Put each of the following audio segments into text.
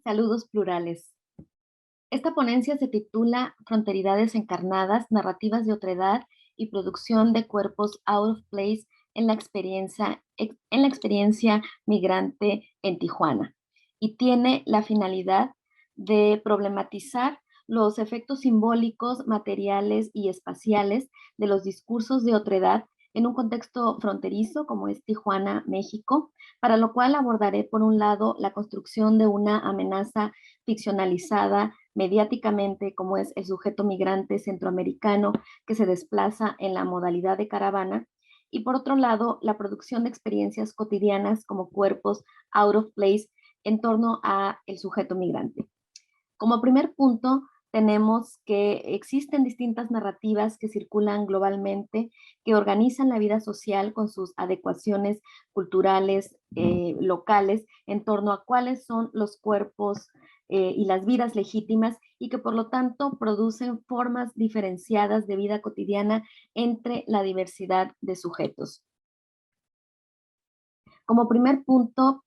Saludos plurales. Esta ponencia se titula Fronteridades encarnadas, narrativas de otredad y producción de cuerpos out of place en la experiencia migrante en Tijuana. Y tiene la finalidad de problematizar los efectos simbólicos, materiales y espaciales de los discursos de otredad en un contexto fronterizo como es Tijuana, México, para lo cual abordaré por un lado la construcción de una amenaza ficcionalizada mediáticamente como es el sujeto migrante centroamericano que se desplaza en la modalidad de caravana, y por otro lado la producción de experiencias cotidianas como cuerpos out of place en torno a el sujeto migrante. Como primer punto, tenemos que existen distintas narrativas que circulan globalmente, que organizan la vida social con sus adecuaciones culturales, locales, en torno a cuáles son los cuerpos y las vidas legítimas y que por lo tanto producen formas diferenciadas de vida cotidiana entre la diversidad de sujetos. Como primer punto,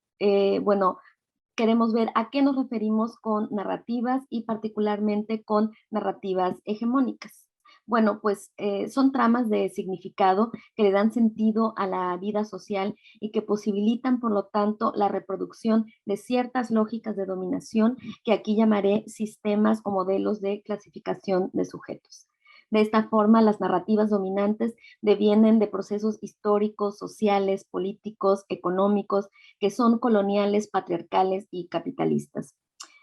queremos ver a qué nos referimos con narrativas y particularmente con narrativas hegemónicas. Bueno, pues son tramas de significado que le dan sentido a la vida social y que posibilitan, por lo tanto, la reproducción de ciertas lógicas de dominación que aquí llamaré sistemas o modelos de clasificación de sujetos. De esta forma, las narrativas dominantes devienen de procesos históricos, sociales, políticos, económicos, que son coloniales, patriarcales y capitalistas.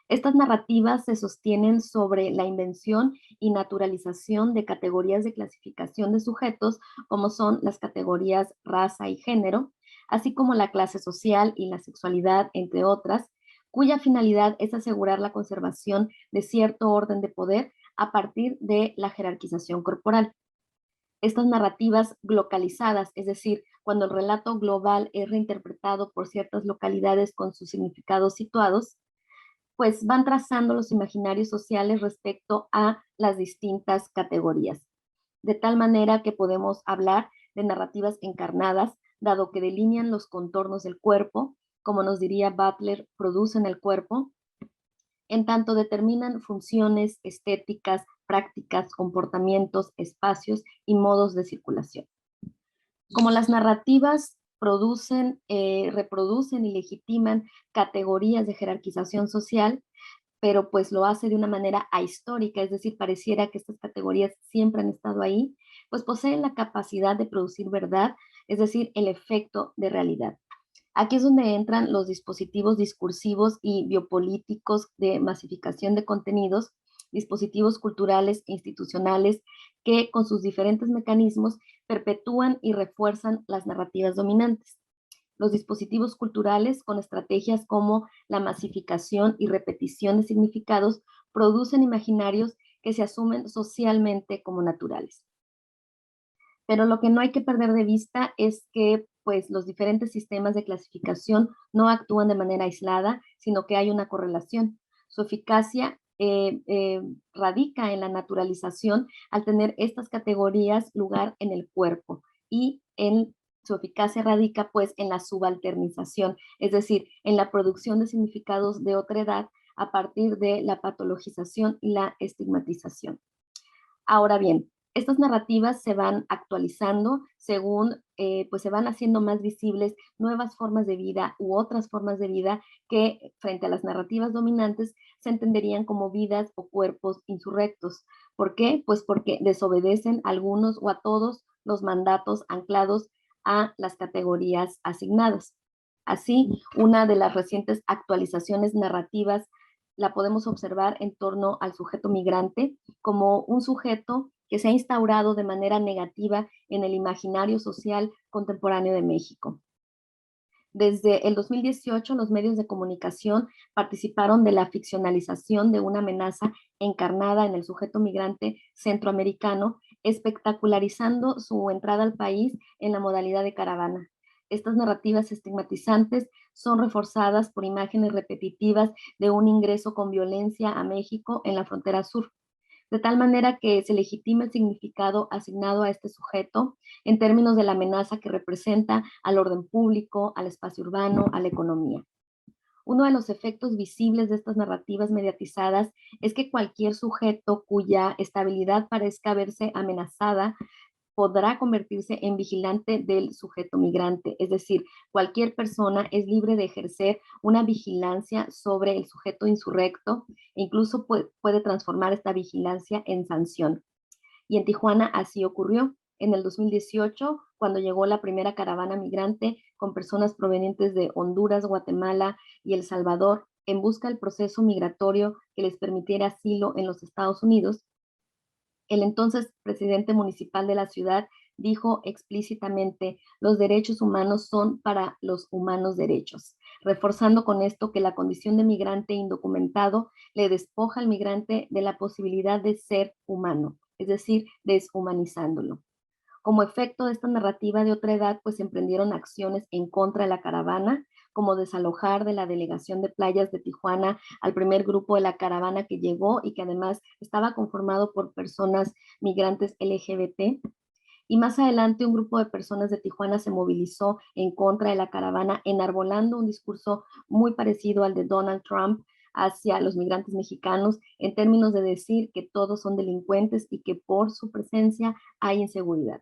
Estas narrativas se sostienen sobre la invención y naturalización de categorías de clasificación de sujetos, como son las categorías raza y género, así como la clase social y la sexualidad, entre otras, cuya finalidad es asegurar la conservación de cierto orden de poder a partir de la jerarquización corporal. Estas narrativas localizadas, es decir, cuando el relato global es reinterpretado por ciertas localidades con sus significados situados, pues van trazando los imaginarios sociales respecto a las distintas categorías. De tal manera que podemos hablar de narrativas encarnadas, dado que delinean los contornos del cuerpo, como nos diría Butler, producen el cuerpo, en tanto determinan funciones estéticas, prácticas, comportamientos, espacios y modos de circulación. Como las narrativas reproducen y legitiman categorías de jerarquización social, pero pues lo hace de una manera ahistórica, es decir, pareciera que estas categorías siempre han estado ahí, pues poseen la capacidad de producir verdad, es decir, el efecto de realidad. Aquí es donde entran los dispositivos discursivos y biopolíticos de masificación de contenidos, dispositivos culturales e institucionales que con sus diferentes mecanismos perpetúan y refuerzan las narrativas dominantes. Los dispositivos culturales con estrategias como la masificación y repetición de significados producen imaginarios que se asumen socialmente como naturales. Pero lo que no hay que perder de vista es que pues, los diferentes sistemas de clasificación no actúan de manera aislada, sino que hay una correlación. Su eficacia radica en la naturalización al tener estas categorías lugar en el cuerpo y su eficacia radica pues en la subalternización, es decir, en la producción de significados de otra edad a partir de la patologización y la estigmatización. Ahora bien, estas narrativas se van actualizando según pues se van haciendo más visibles nuevas formas de vida u otras formas de vida que frente a las narrativas dominantes se entenderían como vidas o cuerpos insurrectos. ¿Por qué? Pues porque desobedecen a algunos o a todos los mandatos anclados a las categorías asignadas. Así, una de las recientes actualizaciones narrativas la podemos observar en torno al sujeto migrante como un sujeto que se ha instaurado de manera negativa en el imaginario social contemporáneo de México. Desde el 2018, los medios de comunicación participaron de la ficcionalización de una amenaza encarnada en el sujeto migrante centroamericano, espectacularizando su entrada al país en la modalidad de caravana. Estas narrativas estigmatizantes son reforzadas por imágenes repetitivas de un ingreso con violencia a México en la frontera sur, de tal manera que se legitima el significado asignado a este sujeto en términos de la amenaza que representa al orden público, al espacio urbano, a la economía. Uno de los efectos visibles de estas narrativas mediatizadas es que cualquier sujeto cuya estabilidad parezca verse amenazada podrá convertirse en vigilante del sujeto migrante, es decir, cualquier persona es libre de ejercer una vigilancia sobre el sujeto insurrecto e incluso puede transformar esta vigilancia en sanción. Y en Tijuana así ocurrió. En el 2018, cuando llegó la primera caravana migrante con personas provenientes de Honduras, Guatemala y El Salvador en busca del proceso migratorio que les permitiera asilo en los Estados Unidos, el entonces presidente municipal de la ciudad dijo explícitamente, los derechos humanos son para los humanos derechos, reforzando con esto que la condición de migrante indocumentado le despoja al migrante de la posibilidad de ser humano, es decir, deshumanizándolo. Como efecto de esta narrativa de otra edad, pues emprendieron acciones en contra de la caravana, como desalojar de la delegación de playas de Tijuana al primer grupo de la caravana que llegó y que además estaba conformado por personas migrantes LGBT. Y más adelante un grupo de personas de Tijuana se movilizó en contra de la caravana, enarbolando un discurso muy parecido al de Donald Trump hacia los migrantes mexicanos, en términos de decir que todos son delincuentes y que por su presencia hay inseguridad.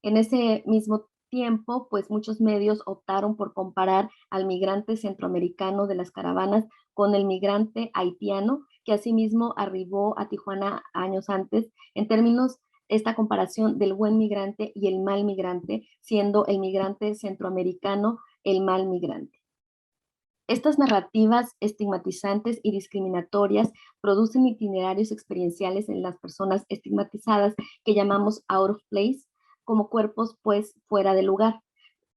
En ese mismo tiempo, pues muchos medios optaron por comparar al migrante centroamericano de las caravanas con el migrante haitiano, que asimismo arribó a Tijuana años antes, en términos esta comparación del buen migrante y el mal migrante, siendo el migrante centroamericano el mal migrante. Estas narrativas estigmatizantes y discriminatorias producen itinerarios experienciales en las personas estigmatizadas que llamamos out of place, como cuerpos pues fuera de lugar,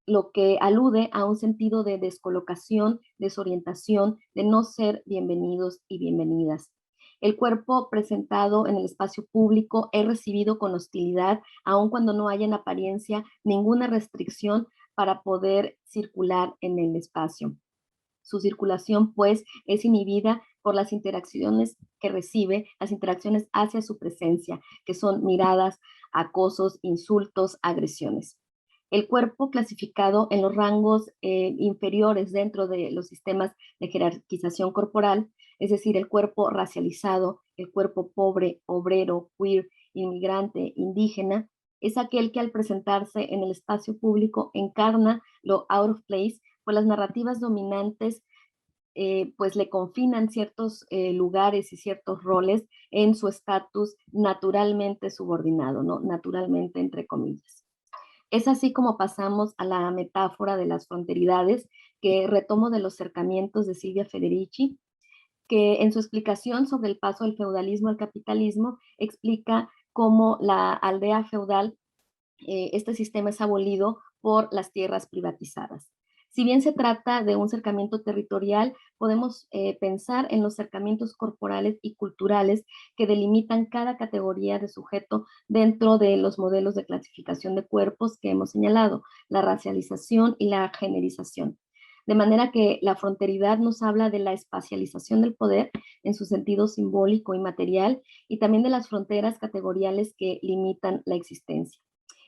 lo que alude a un sentido de descolocación, desorientación, de no ser bienvenidos y bienvenidas. El cuerpo presentado en el espacio público es recibido con hostilidad, aun cuando no haya en apariencia ninguna restricción para poder circular en el espacio. Su circulación, pues, es inhibida por las interacciones que recibe, las interacciones hacia su presencia, que son miradas, acosos, insultos, agresiones. El cuerpo clasificado en los rangos inferiores dentro de los sistemas de jerarquización corporal, es decir, el cuerpo racializado, el cuerpo pobre, obrero, queer, inmigrante, indígena, es aquel que al presentarse en el espacio público encarna lo out of place, pues las narrativas dominantes pues le confinan ciertos lugares y ciertos roles en su estatus naturalmente subordinado, ¿no? Naturalmente, entre comillas. Es así como pasamos a la metáfora de las fronteridades que retomo de los cercamientos de Silvia Federici, que en su explicación sobre el paso del feudalismo al capitalismo explica cómo la aldea feudal, este sistema es abolido por las tierras privatizadas. Si bien se trata de un cercamiento territorial, podemos pensar en los cercamientos corporales y culturales que delimitan cada categoría de sujeto dentro de los modelos de clasificación de cuerpos que hemos señalado, la racialización y la generización. De manera que la fronteridad nos habla de la espacialización del poder en su sentido simbólico y material, y también de las fronteras categoriales que limitan la existencia.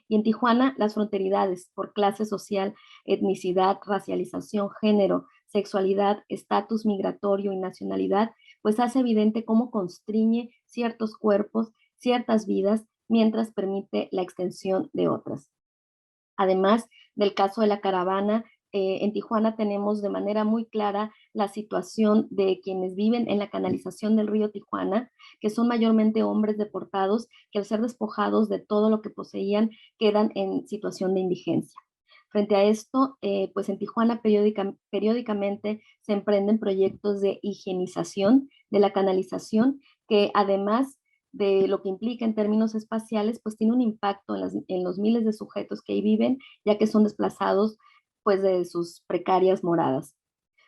Y en Tijuana, las fronteridades por clase social, etnicidad, racialización, género, sexualidad, estatus migratorio y nacionalidad, pues hace evidente cómo constriñe ciertos cuerpos, ciertas vidas, mientras permite la extensión de otras. Además del caso de la caravana, en Tijuana tenemos de manera muy clara la situación de quienes viven en la canalización del río Tijuana, que son mayormente hombres deportados que al ser despojados de todo lo que poseían quedan en situación de indigencia. Frente a esto, pues en Tijuana periódicamente se emprenden proyectos de higienización de la canalización que además de lo que implica en términos espaciales, pues tiene un impacto en los miles de sujetos que ahí viven, ya que son desplazados pues de sus precarias moradas.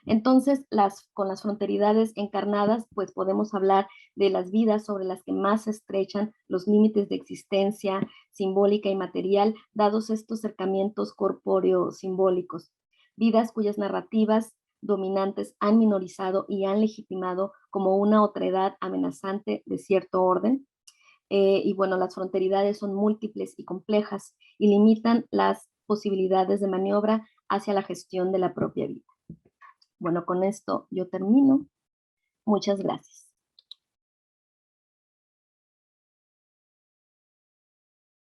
Entonces, con las fronteridades encarnadas, pues podemos hablar de las vidas sobre las que más se estrechan los límites de existencia simbólica y material, dados estos acercamientos corpóreo-simbólicos. Vidas cuyas narrativas dominantes han minorizado y han legitimado como una otredad amenazante de cierto orden. Y bueno, las fronteridades son múltiples y complejas y limitan las posibilidades de maniobra hacia la gestión de la propia vida. Bueno, con esto yo termino. Muchas gracias.